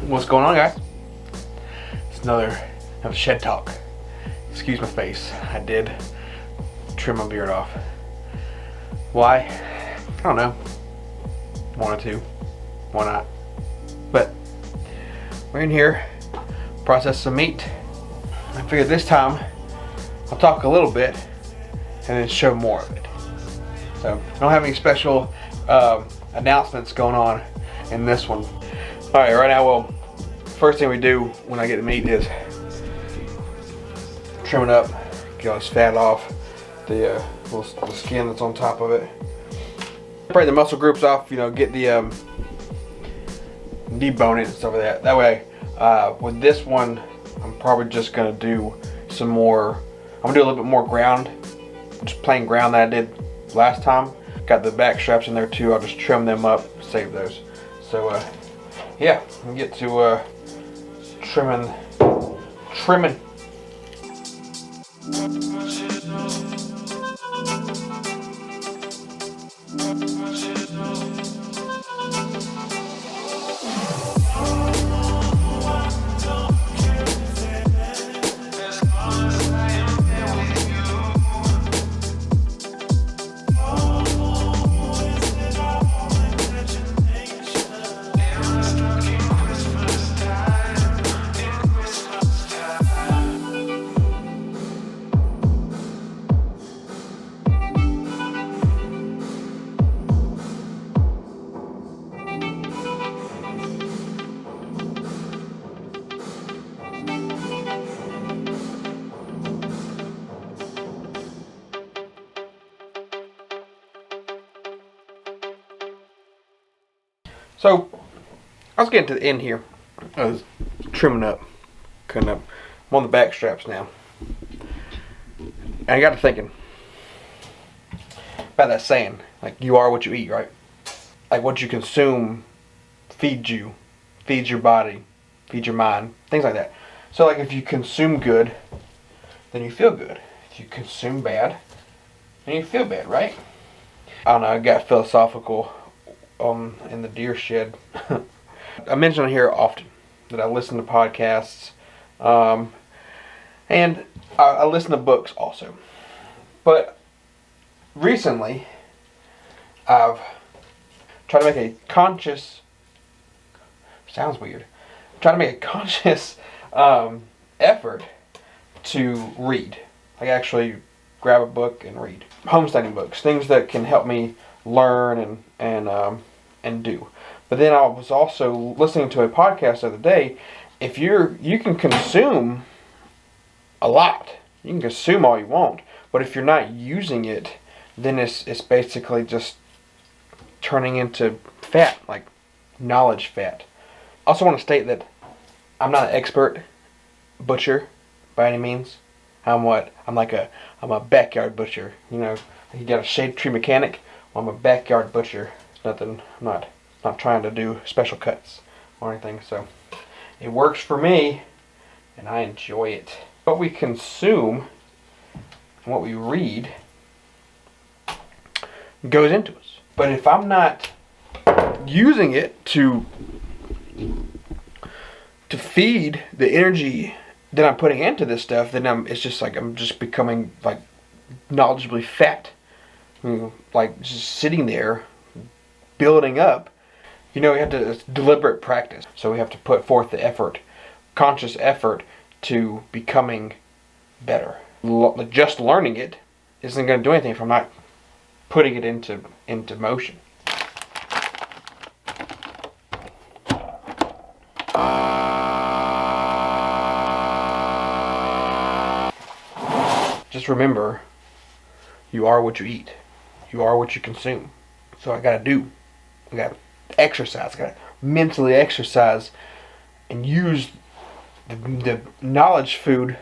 What's going on, guys? It's another shed talk. Excuse my face. I did trim my beard off. Why? I don't know. Wanted to. Why not? But we're in here, process some meat. I figured this time I'll talk a little bit and then show more of it. So I don't have any special announcements going on in this one. Alright, right now, well, first thing we do when I get the meat is trim it up, get all this fat off, the skin that's on top of it. Separate the muscle groups off, get the debone it and stuff like that. That way, with this one, I'm probably just gonna do some more. I'm gonna do a little bit more ground, just plain ground that I did last time. Got the back straps in there too. I'll just trim them up, save those. So yeah, we get to trimming. So I was getting to the end here. I was trimming up, cutting up. I'm on the back straps now. And I got to thinking about that saying, like, you are what you eat, right? Like, what you consume feeds you, feeds your body, feeds your mind, things like that. So, like, if you consume good, then you feel good. If you consume bad, then you feel bad, right? I don't know, I got philosophical in the deer shed. I mention it here often that I listen to podcasts, and I listen to books also. But recently, I've tried to make a conscious, sounds weird, trying to make a conscious effort to read. Like, actually grab a book and read. Homesteading books, things that can help me learn and do. But then I was also listening to a podcast the other day. If you can consume a lot, you can consume all you want, but if you're not using it, then it's basically just turning into fat, like knowledge fat. I also want to state that I'm not an expert butcher by any means. I'm a backyard butcher. You got a shade tree mechanic. Well, I'm a backyard butcher. It's nothing. I'm not trying to do special cuts or anything. So it works for me, and I enjoy it. What we consume and what we read goes into us. But if I'm not using it to feed the energy that I'm putting into this stuff, then I'm just becoming like knowledgeably fat. Like just sitting there, building up. We have to, it's deliberate practice. So we have to put forth the effort, conscious effort to becoming better. Just learning it isn't going to do anything if I'm not putting it into motion. Just remember, you are what you eat. You are what you consume. So I gotta exercise. I gotta mentally exercise and use the knowledge food.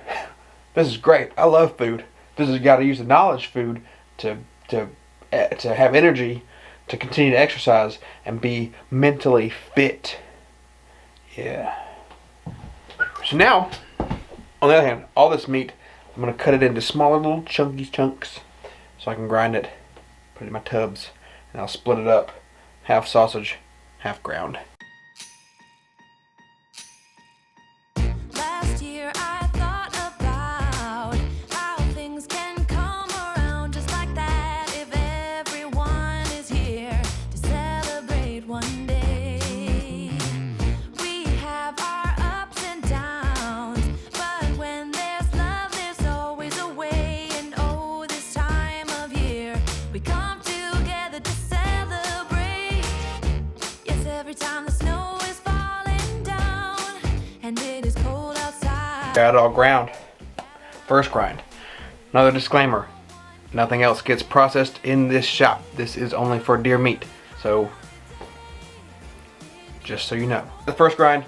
This is great. I love food. Gotta use the knowledge food to have energy to continue to exercise and be mentally fit. Yeah. So now, on the other hand, all this meat, I'm gonna cut it into smaller little chunky chunks so I can grind it, put it in my tubs, and I'll split it up, half sausage, half ground. Got it all ground. First grind. Another disclaimer. Nothing else gets processed in this shop. This is only for deer meat. So, just so you know. The first grind,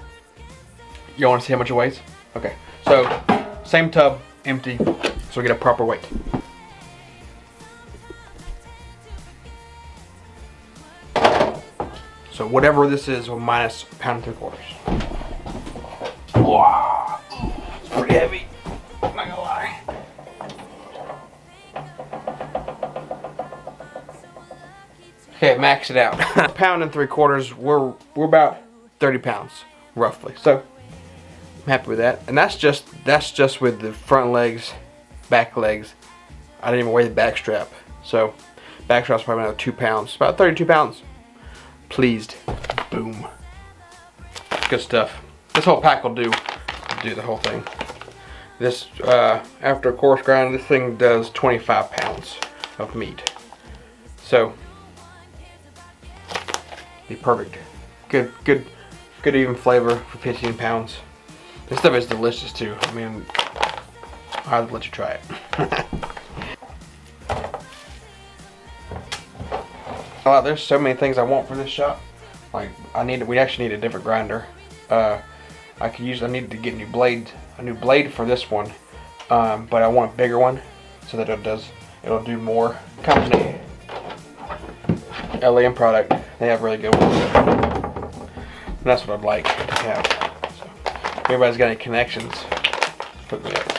you want to see how much it weighs? Okay. So, same tub, empty, so we get a proper weight. So whatever this is, we'll minus £1.75. Wow, it's pretty heavy. I'm not gonna lie. Okay, max it out. £1.75. We're about 30 pounds, roughly. So I'm happy with that. And that's just with the front legs, back legs. I didn't even weigh the back strap. So back strap's probably another 2 pounds. About 32 pounds. Pleased. Boom. Good stuff. This whole pack will do the whole thing. This after a course grind, this thing does 25 pounds of meat. So be perfect. Good even flavor for 15 pounds. This stuff is delicious too. I mean, I'd let you try it. Oh, there's so many things I want for this shop. Like we actually need a different grinder. I need to get a new blade for this one. But I want a bigger one so that it'll do more. Company LAM product. They have really good ones. And that's what I'd like to have. So, if everybody's got any connections, hook me up.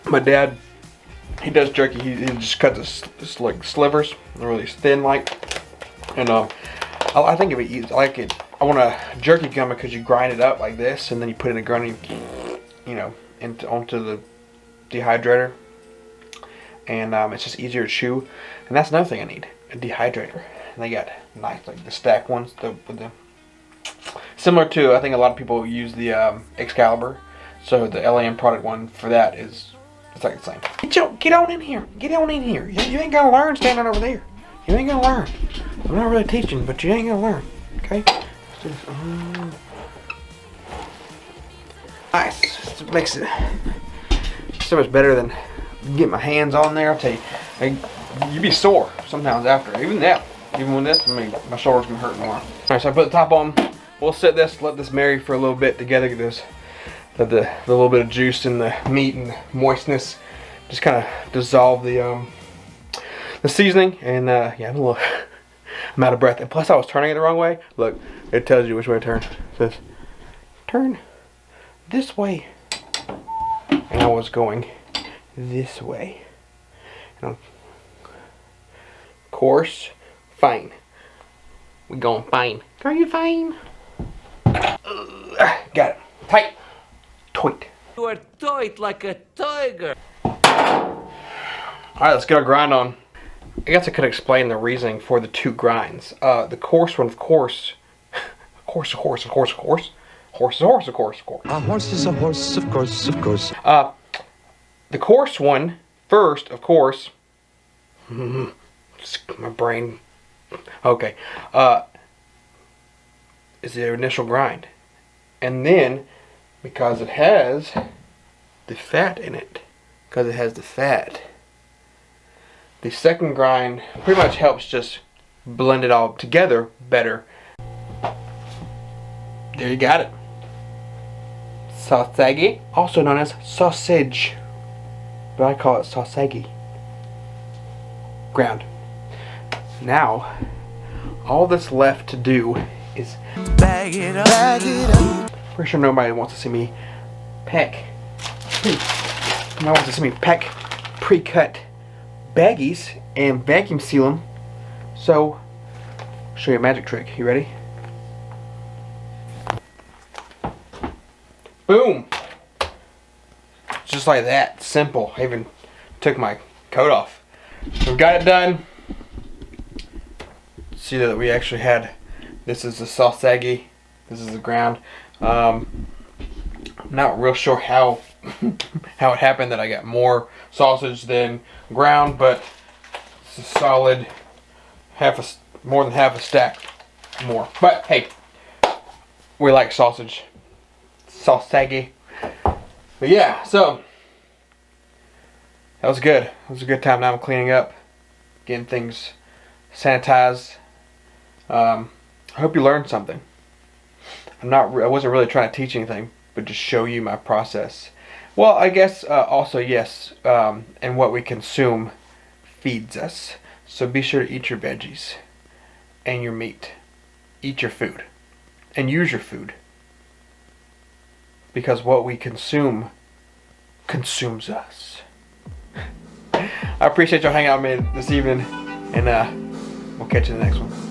My dad, he does jerky. He just cuts it like slivers, really thin like. And I think it'd be easy. I like it. I want a jerky gum because you grind it up like this, and then you put it in a grinder, onto the dehydrator, and it's just easier to chew. And that's another thing I need, a dehydrator. And they got nice, like the stack ones, similar to, I think a lot of people use the Excalibur. So the LAM product one for that it's like the same. Get on in here. Get on in here. You ain't gonna learn standing over there. You ain't gonna learn. I'm not really teaching, but you ain't gonna learn. Okay? Let's do this. Nice. It makes it so much better than getting my hands on there. I'll tell you, you'd be sore sometimes after. Even with this, my shoulder's gonna hurt more. Alright, so I put the top on. We'll let this marry for a little bit together. Get this. Let the little bit of juice in the meat and moistness just kind of dissolve the seasoning. And yeah, I'm out of breath. And plus, I was turning it the wrong way. Look, it tells you which way to turn. It says, turn this way. And I was going this way. And of course, fine. We going fine. Are you fine? Got it. Tight. Toit. You are tight like a tiger. Alright, let's get our grind on. I guess I could explain the reasoning for the two grinds. The coarse one, of course. A horse is a horse, of course. A horse is a horse, of course. The coarse one, first, of course. My brain. Okay. Is the initial grind. And then, because it has the fat in it, the second grind pretty much helps just blend it all together better. There you got it. Sausage, also known as sausage, but I call it sausage. Ground. Now, all that's left to do is bag it up. Pretty sure nobody wants to see me pack. Nobody wants to see me pack pre-cut baggies and vacuum seal them. So, I'll show you a magic trick. You ready? Boom! Just like that. Simple. I even took my coat off. We've got it done. See that we actually had, this is the sausage, this is the ground. I'm not real sure how it happened that I got more sausage than ground, but it's a solid more than half a stack more. But hey, we like sausage. sausage. But yeah, so that was good. It was a good time. Now I'm cleaning up, getting things sanitized. I hope you learned something. I wasn't really trying to teach anything, but just show you my process. Well, I guess also yes, and what we consume feeds us. So be sure to eat your veggies and your meat. Eat your food and use your food, because what we consume consumes us. I appreciate y'all hanging out with me this evening, and we'll catch you in the next one.